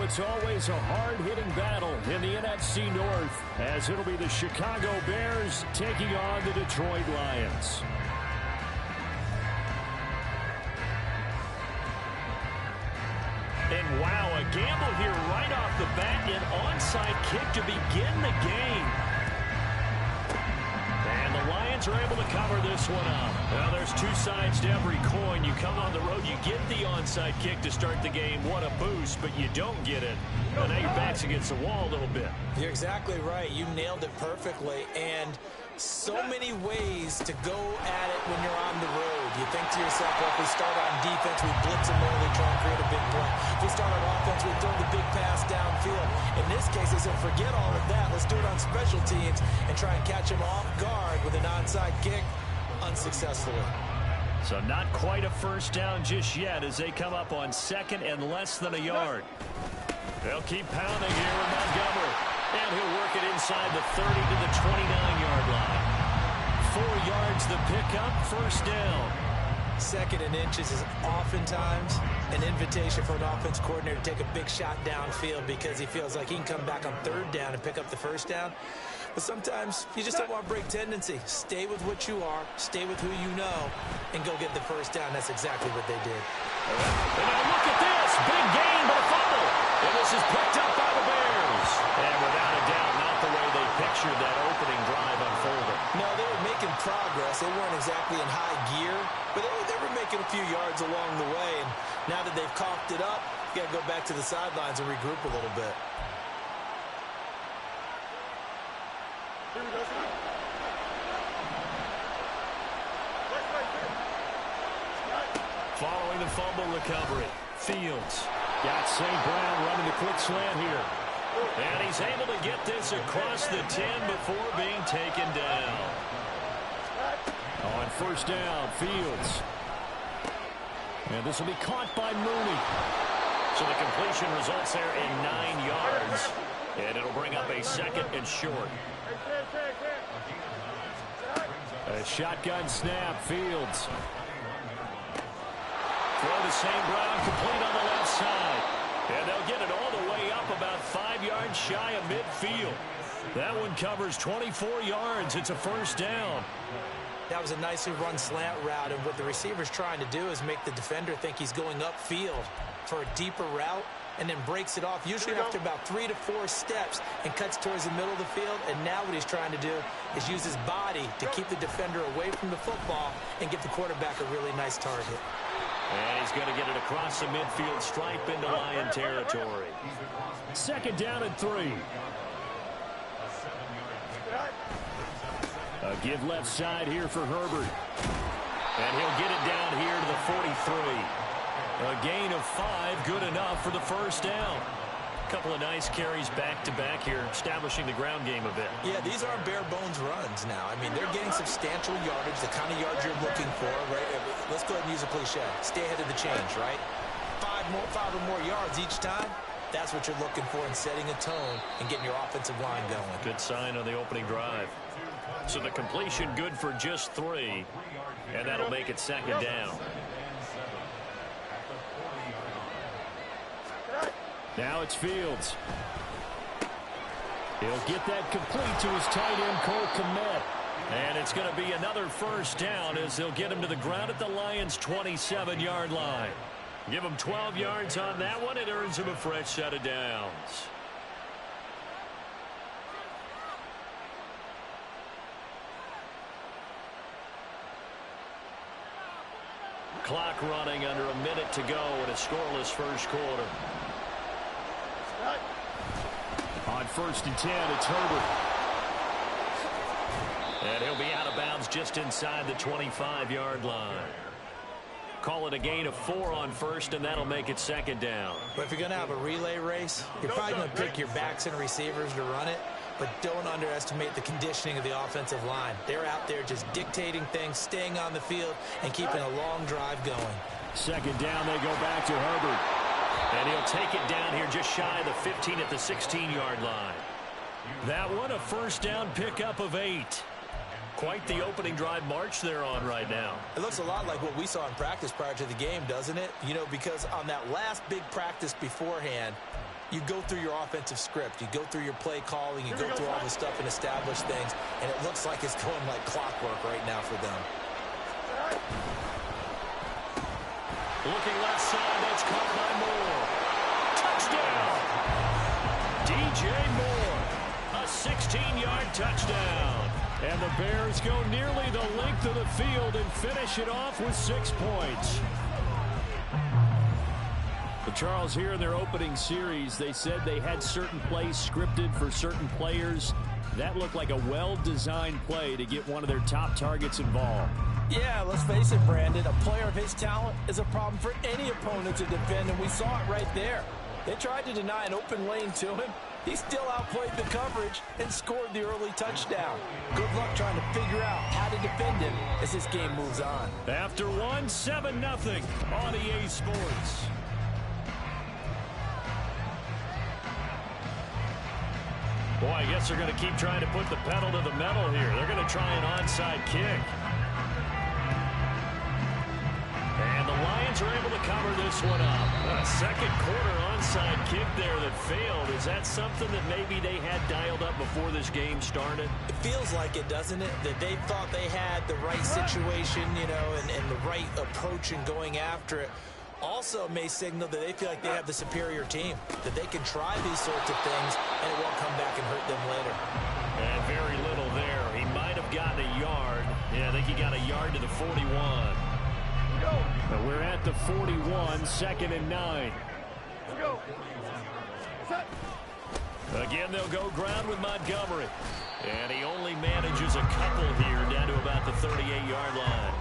it's always a hard-hitting battle in the NFC North, as it'll be the Chicago Bears taking on the Detroit Lions. And wow, a gamble here right off the bat, an onside kick to begin the game. And the Lions are able to cover this one up. Well, there's two sides to every coin. You come on the road, you get the onside kick to start the game. What a boost, but you don't get it. And now your back's against the wall a little bit. You're exactly right. You nailed it perfectly. And so many ways to go at it when you're on the road. You think to yourself, well, if we start on defense, we blitz them early, try and create a big play. If we start on offense, we throw the big pass downfield. In this case, they said, forget all of that. Let's do it on special teams and try and catch them off guard with an onside kick unsuccessfully. So not quite a first down just yet as they come up on second and less than a yard. They'll keep pounding here with Montgomery. And he'll work it inside the 30 to the 29-yard line. 4 yards the pickup, first down. Second and inches is oftentimes an invitation for an offense coordinator to take a big shot downfield because he feels like he can come back on third down and pick up the first down. But sometimes you just don't want to break tendency. Stay with what you are, stay with who you know, and go get the first down. That's exactly what they did. And now look at this. Big gain, but a fumble. And this is picked up by the Bears. And without a doubt, not the way they pictured that opening drive unfolding. No, they were making progress. They weren't exactly in high gear, but they were making a few yards along the way. And now that they've coughed it up, you got to go back to the sidelines and regroup a little bit. Following the fumble recovery, Fields. Got St. Brown running the quick slant here. And he's able to get this across the 10 before being taken down. On first down, Fields. And this will be caught by Mooney. So the completion results there in 9 yards. And it'll bring up a second and short. A shotgun snap, Fields. Throw to St. Brown, complete on the left side. And they'll get it all the way up about 5 yards shy of midfield. That one covers 24 yards. It's a first down. That was a nicely run slant route, and what the receiver's trying to do is make the defender think he's going upfield for a deeper route and then breaks it off, usually after about 3 to 4 steps, and cuts towards the middle of the field. And now what he's trying to do is use his body to keep the defender away from the football and give the quarterback a really nice target. And he's going to get it across the midfield stripe into Lion territory. Second down and 3. A give left side here for Herbert. And he'll get it down here to the 43. A gain of 5, good enough for the first down. A couple of nice carries back-to-back here, establishing the ground game a bit. Yeah, these aren't bare-bones runs now. I mean, they're getting substantial yardage, the kind of yards you're looking for, right? Let's go ahead and use a cliche. Stay ahead of the change, right? 5 or more yards each time. That's what you're looking for in setting a tone and getting your offensive line going. Good sign on the opening drive. So the completion good for just 3, and that'll make it second down. Now it's Fields. He'll get that complete to his tight end, Cole Kmet. And it's going to be another first down as they'll get him to the ground at the Lions' 27-yard line. Give him 12 yards on that one. It earns him a fresh set of downs. Clock running under a minute to go in a scoreless first quarter. On first and 10, it's Herbert. And he'll be out of bounds just inside the 25-yard line. Call it a gain of 4 on first, and that'll make it second down. But if you're going to have a relay race, you're probably going to pick your backs and receivers to run it, but don't underestimate the conditioning of the offensive line. They're out there just dictating things, staying on the field, and keeping a long drive going. Second down, they go back to Herbert. And he'll take it down here just shy of the 15 at the 16-yard line. That one, a first down pickup of 8. Quite the opening drive march they're on right now. It looks a lot like what we saw in practice prior to the game, doesn't it? You know, because on that last big practice beforehand, you go through your offensive script. You go through your play calling. You go through all the stuff and establish things. And it looks like it's going like clockwork right now for them. Looking left side. That's caught by Moore. Touchdown. DJ Moore. A 16-yard touchdown. And the Bears go nearly the length of the field and finish it off with 6 points. But Charles, here in their opening series, they said they had certain plays scripted for certain players. That looked like a well-designed play to get one of their top targets involved. Yeah, let's face it, Brandon. A player of his talent is a problem for any opponent to defend, and we saw it right there. They tried to deny an open lane to him. He still outplayed the coverage and scored the early touchdown. Good luck trying to figure out how to defend him as this game moves on. After 7-0 on EA Sports. Boy, I guess they're going to keep trying to put the pedal to the metal here. They're going to try an onside kick. And the Lions are able to cover this one up. A second quarter onside kick there that failed. Is that something that maybe they had dialed up before this game started? It feels like it, doesn't it? That they thought they had the right situation, you know, and the right approach in going after it. Also may signal that they feel like they have the superior team, that they can try these sorts of things and it won't come back and hurt them later. And very little there. He might have gotten a yard. Yeah, I think he got a yard to the 41. But we're at the 41, 2nd and 9. Again, they'll go ground with Montgomery. And he only manages a couple here down to about the 38-yard line.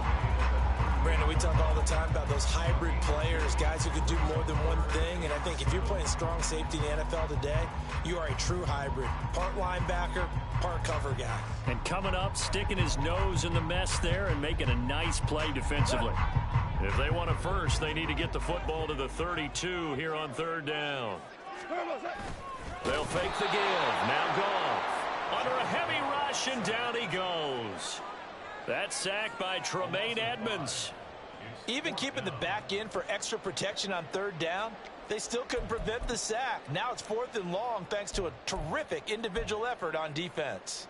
Brandon, we talk all the time about those hybrid players, guys who can do more than one thing. And I think if you're playing strong safety in the NFL today, you are a true hybrid. Part linebacker, part cover guy. And coming up, sticking his nose in the mess there and making a nice play defensively. If they want a first, they need to get the football to the 32 here on 3rd down. They'll fake the give. Now Goff under a heavy rush, and down he goes. That sack by Tremaine Edmonds. Even keeping the back in for extra protection on 3rd down, they still couldn't prevent the sack. Now it's 4th and long thanks to a terrific individual effort on defense.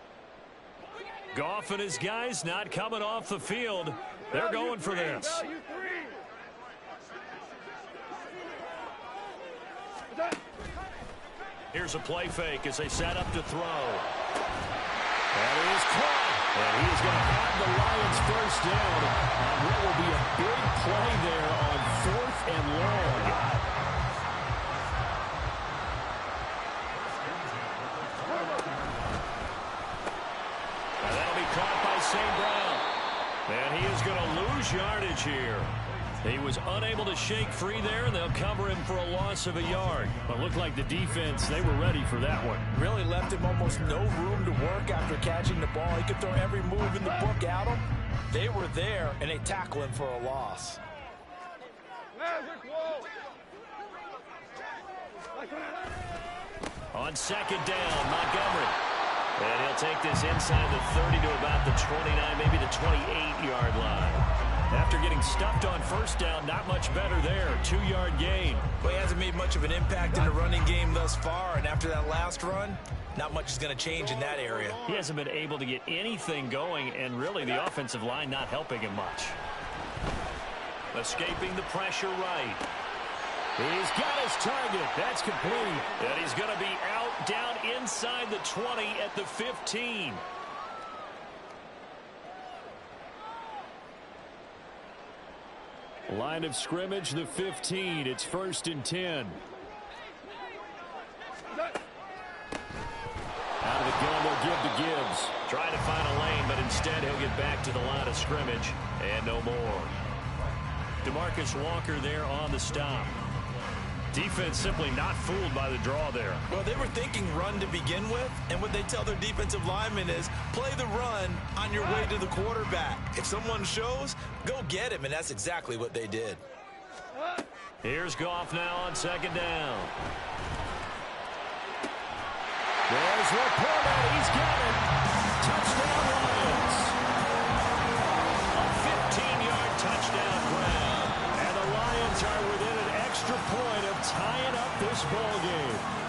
Goff and his guys not coming off the field. They're going for this. Here's a play fake as they set up to throw. That is caught. And he is going to have the Lions first down on what will be a big play there on 4th and long. And that'll be caught by St. Brown. And he is going to lose yardage here. He was unable to shake free there, and they'll cover him for a loss of a yard. But it looked like the defense, they were ready for that one. Really left him almost no room to work after catching the ball. He could throw every move in the book at him. They were there, and they tackle him for a loss. On 2nd down, Montgomery. And he'll take this inside the 30 to about the 29, maybe the 28-yard line. After getting stuffed on 1st down, not much better there. 2-yard gain. Well, he hasn't made much of an impact in the running game thus far, and after that last run, not much is going to change in that area. He hasn't been able to get anything going, and really the offensive line not helping him much. Escaping the pressure right. He's got his target. That's complete. And he's going to be out down inside the 20 at the 15. Line of scrimmage, the 15. It's 1st and 10. Out of the gun, they'll give to Gibbs. Trying to find a lane, but instead he'll get back to the line of scrimmage. And no more. DeMarcus Walker there on the stop. Defense simply not fooled by the draw there. Well, they were thinking run to begin with, and what they tell their defensive linemen is play the run on your way to the quarterback. If someone shows, go get him, and that's exactly what they did. Here's Goff now on 2nd down. There's Laporta. He's got it. Touchdown Lions. A 15-yard touchdown grab. And the Lions are within an extra point of tying up this ball game.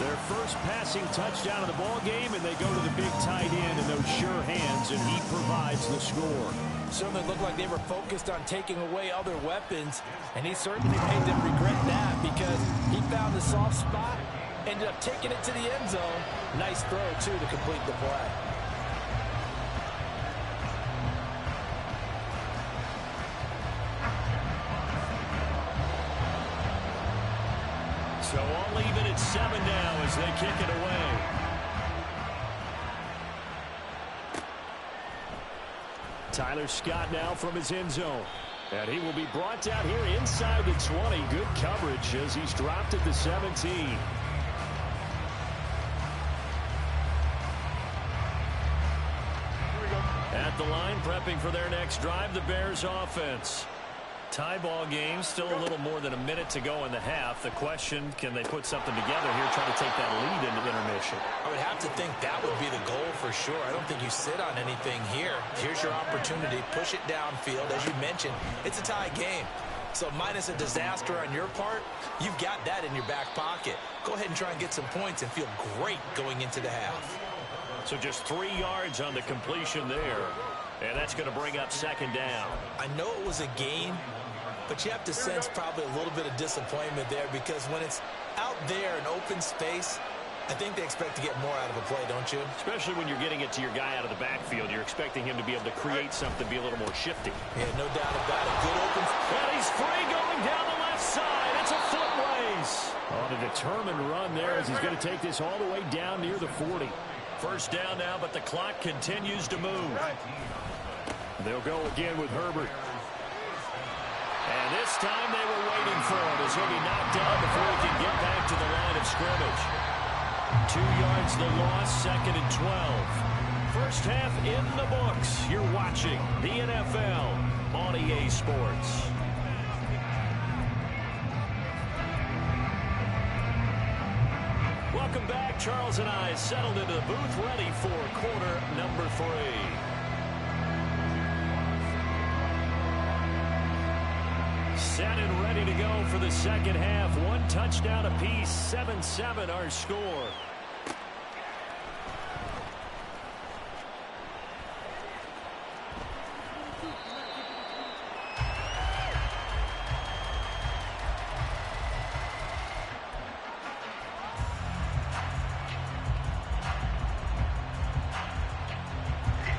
Their first passing touchdown of the ball game, and they go to the big tight end in those sure hands, and he provides the score. Certainly looked like they were focused on taking away other weapons, and he certainly made them regret that because he found the soft spot, ended up taking it to the end zone. Nice throw, too, to complete the play. So all even at 7 now as they kick it away. Tyler Scott now from his end zone. And he will be brought down here inside the 20. Good coverage as he's dropped at the 17. At the line, prepping for their next drive, the Bears offense. Tie ball game, still a little more than a minute to go in the half. The question, can they put something together here, try to take that lead into intermission? I would have to think that would be the goal for sure. I don't think you sit on anything here. Here's your opportunity. Push it downfield. As you mentioned, it's a tie game. So minus a disaster on your part, you've got that in your back pocket. Go ahead and try and get some points and feel great going into the half. So just 3 yards on the completion there. And that's going to bring up second down. I know it was a gain, but you have to sense probably a little bit of disappointment there because when it's out there in open space, I think they expect to get more out of a play, don't you? Especially when you're getting it to your guy out of the backfield. You're expecting him to be able to create something, be a little more shifty. Yeah, no doubt about it. Good open. And he's free going down the left side. It's a foot race. On a determined run there as he's going to take this all the way down near the 40. First down now, but the clock continues to move. They'll go again with Herbert. And this time they were waiting for him as he'll be knocked down before he can get back to the line of scrimmage. 2 yards the loss, second and 12. First half in the books. You're watching the NFL on EA Sports. Welcome back. Charles and I settled into the booth, ready for quarter number 3. Set and ready to go for the second half. 1 touchdown apiece, 7-7 our score.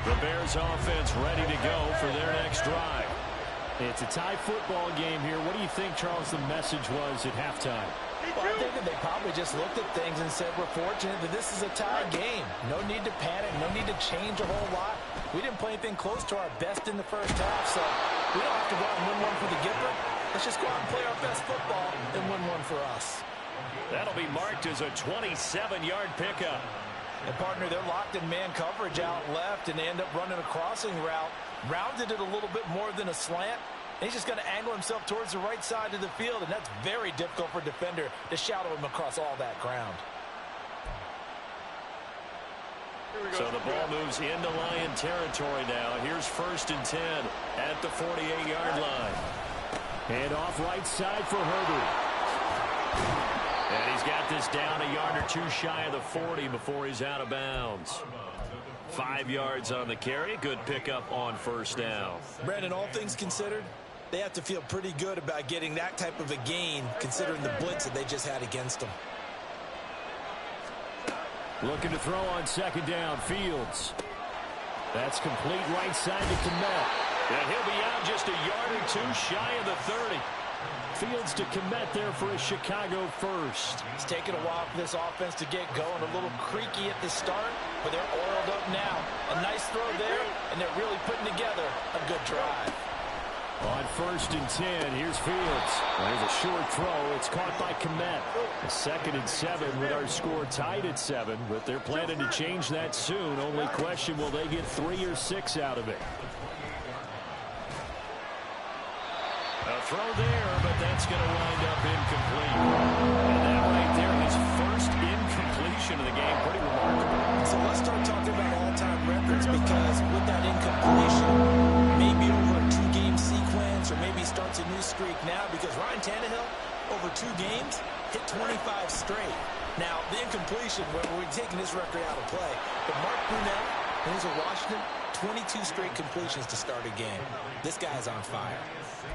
The Bears offense ready to go for their next drive. It's a tie football game here. What do you think, Charles, the message was at halftime? Well, I think that they probably just looked at things and said, we're fortunate that this is a tie game. No need to panic, no need to change a whole lot. We didn't play anything close to our best in the first half, so we don't have to go out and win one for the Gipper. Let's just go out and play our best football and win one for us. That'll be marked as a 27-yard pickup. And, partner, they're locked in man coverage out left, and they end up running a crossing route. Rounded it a little bit more than a slant. And he's just going to angle himself towards the right side of the field, and that's very difficult for a defender to shadow him across all that ground. So the ball moves into Lion territory now. Here's first and 10 at the 48-yard line. And off right side for Herbert. And he's got this down a yard or two shy of the 40 before he's out of bounds. 5 yards on the carry. Good pickup on first down. Brandon, all things considered, they have to feel pretty good about getting that type of a gain considering the blitz that they just had against them. Looking to throw on second down. Fields. That's complete right side to Kmet. And he'll be out just a yard or two shy of the 30. Fields to Kmet there for a Chicago first. It's taken a while for this offense to get going. A little creaky at the start, but they're oiled up now. A nice throw there, and they're really putting together a good drive. On first and 10, here's Fields. There's a short throw. It's caught by Kmet. A second and 7 with our score tied at 7, but they're planning to change that soon. Only question, will they get 3 or 6 out of it? A throw there, but that's going to wind up incomplete. And that right there, his first incompletion of the game. Pretty remarkable. So let's start talking about all-time records because with that incompletion, maybe over a 2-game sequence or maybe starts a new streak now because Ryan Tannehill, over 2 games, hit 25 straight. Now, the incompletion, when we're taking this record out of play, but Mark Brunell, when he's at Washington, 22 straight completions to start a game. This guy's on fire.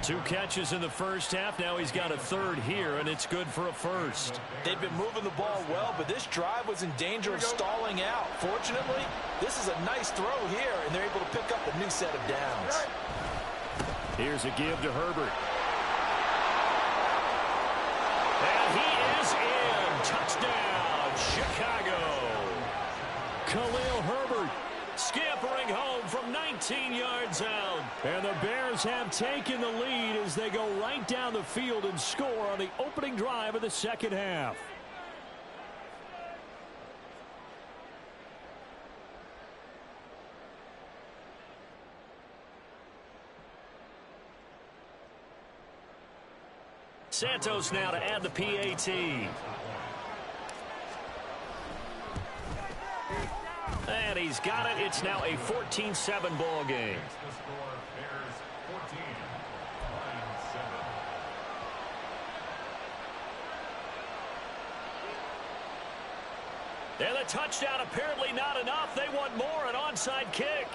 2 catches in the first half. Now he's got a third here, and it's good for a first. They've been moving the ball well, but this drive was in danger of stalling out. Fortunately, this is a nice throw here, and they're able to pick up a new set of downs. Here's a give to Herbert. And he is in. Touchdown, Chicago. Khalil Herbert scampering home from 19 yards out. And the Bears have taken the lead as they go right down the field and score on the opening drive of the second half. Santos now to add the PAT. And he's got it. It's now a 14-7 ball game. And the touchdown apparently not enough. They want more, an onside kick.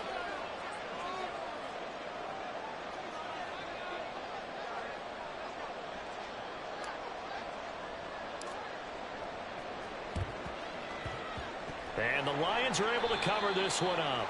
And the Lions are able to cover this one up.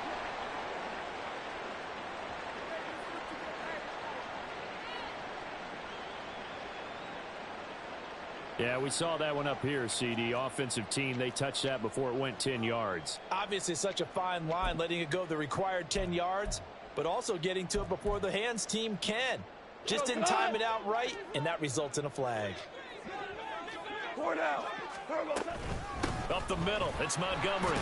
Yeah, we saw that one up here, CD. Offensive team, they touched that before it went 10 yards. Obviously such a fine line, letting it go the required 10 yards, but also getting to it before the hands team can. Just didn't time it out right, and that results in a flag. Up the middle, it's Montgomery.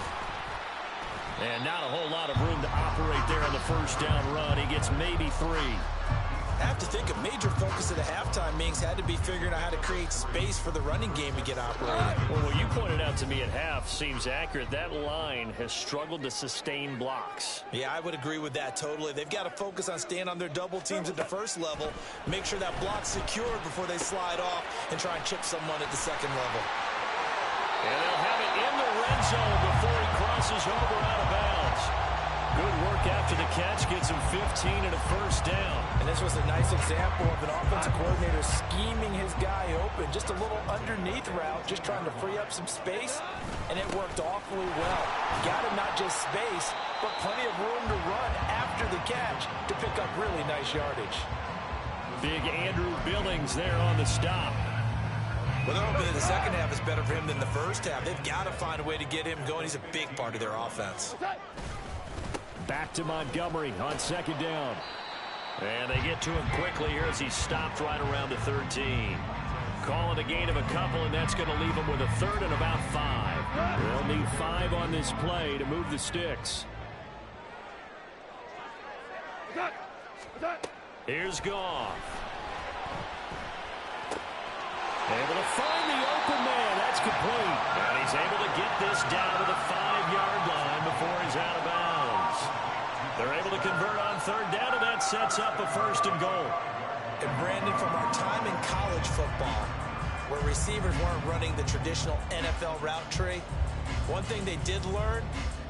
And not a whole lot of room to operate there on the first down run. He gets maybe 3. I have to think a major focus of the halftime meetings had to be figuring out how to create space for the running game to get operated. Well, what you pointed out to me at half seems accurate. That line has struggled to sustain blocks. Yeah, I would agree with that totally. They've got to focus on staying on their double teams at the first level, make sure that block's secured before they slide off and try and chip someone at the second level. And they'll have it in the red zone before he crosses over out of bounds. Good work after the catch, gets him 15 and a first down. And this was a nice example of an offensive coordinator scheming his guy open. Just a little underneath route, just trying to free up some space, and it worked awfully well. Got him not just space, but plenty of room to run after the catch to pick up really nice yardage. Big Andrew Billings there on the stop. Well, they're hoping that the second half is better for him than the first half. They've got to find a way to get him going. He's a big part of their offense. Back to Montgomery on second down. And they get to him quickly here as he's stopped right around the 13. Calling a gain of a couple, and that's going to leave him with a third and about 5. They'll need 5 on this play to move the sticks. Here's Goff. Able to find the open man. That's complete. And he's able to get this down to the 5-yard line before he's out of bounds. They're able to convert on third down, and that sets up a first and goal. And Brandon, from our time in college football, where receivers weren't running the traditional NFL route tree, one thing they did learn,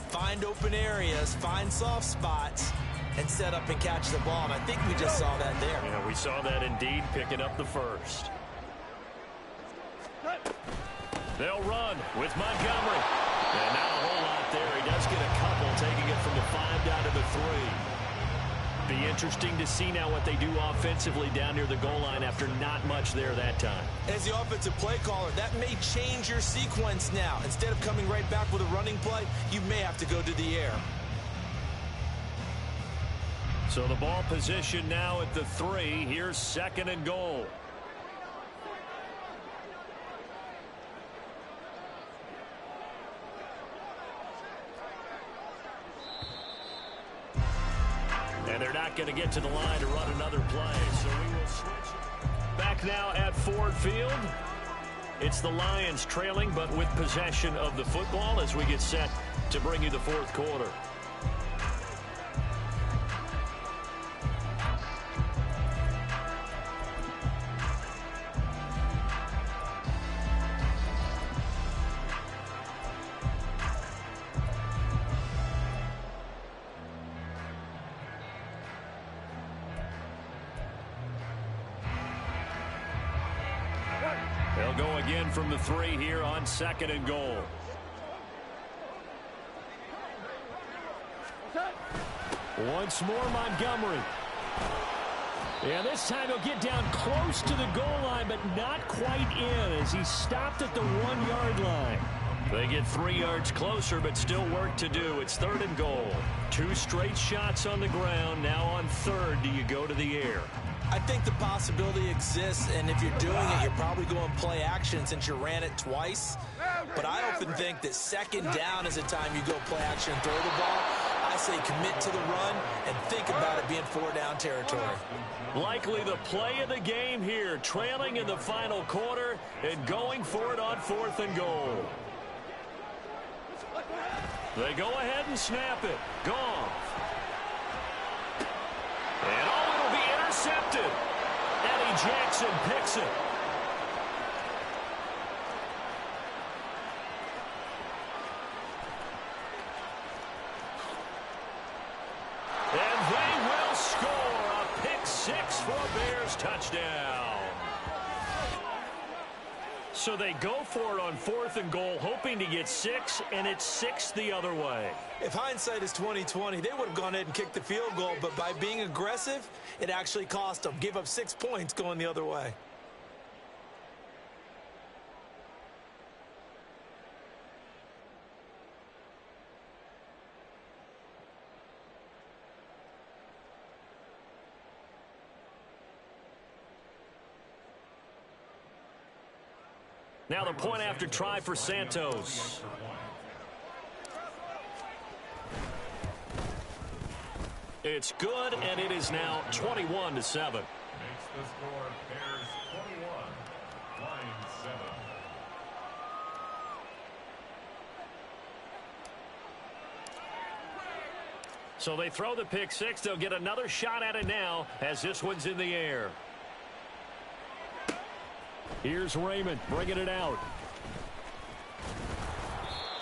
find open areas, find soft spots, and set up and catch the ball. And I think we just saw that there. Yeah, we saw that indeed, picking up the first. They'll run with Montgomery. And not a whole lot there. He does get a couple, taking it from the 5 down to the 3. Be interesting to see now what they do offensively down near the goal line after not much there that time. As the offensive play caller, that may change your sequence now. Instead of coming right back with a running play, you may have to go to the air. So the ball position now at the 3. Here's second and goal. And they're not going to get to the line to run another play. So we will switch. Back now at Ford Field. It's the Lions trailing, but with possession of the football as we get set to bring you the fourth quarter. They'll go again from the 3 here on 2nd and goal. Once more, Montgomery. And this time he'll get down close to the goal line, but not quite in as he stopped at the 1-yard line. They get 3 yards closer, but still work to do. It's 3rd and goal. 2 straight shots on the ground. Now on 3rd, do you go to the air? I think the possibility exists, and if you're doing it, you're probably going play action since you ran it twice. But I often think that 2nd down is the time you go play action and throw the ball. I say commit to the run and think about it being 4-down territory. Likely the play of the game here, trailing in the final quarter and going for it on 4th and goal. They go ahead and snap it. Goff. And it'll be intercepted. Eddie Jackson picks it. And they will score a pick 6 for a Bears touchdown. So they go for it on 4th and goal, hoping to get 6, and it's 6 the other way. If hindsight is 20/20, they would have gone ahead and kicked the field goal, but by being aggressive, it actually cost them. Give up 6 points going the other way. Now the point after try for Santos. It's good, and it is now 21-7. Makes the score Bears 21, Lions 7. So they throw the pick 6. They'll get another shot at it now as this one's in the air. Here's Raymond bringing it out.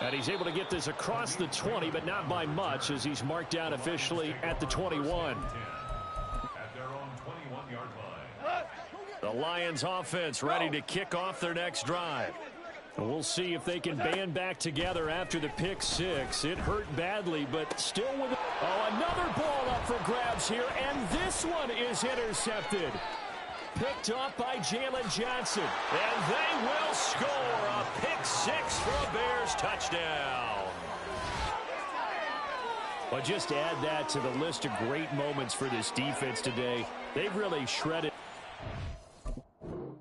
And he's able to get this across the 20, but not by much as he's marked down officially at the 21. At their own 21-yard line. The Lions offense ready to kick off their next drive. And we'll see if they can band back together after the pick 6. It hurt badly, but still with it. Oh, another ball up for grabs here, and this one is intercepted. Picked off by Jalen Johnson. And they will score a pick 6 for a Bears touchdown. Well, just add that to the list of great moments for this defense today. They've really shredded. Game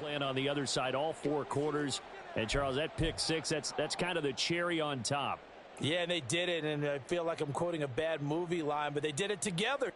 plan on the other side, all 4 quarters. And, Charles, that pick 6, that's kind of the cherry on top. Yeah, and they did it, and I feel like I'm quoting a bad movie line, but they did it together.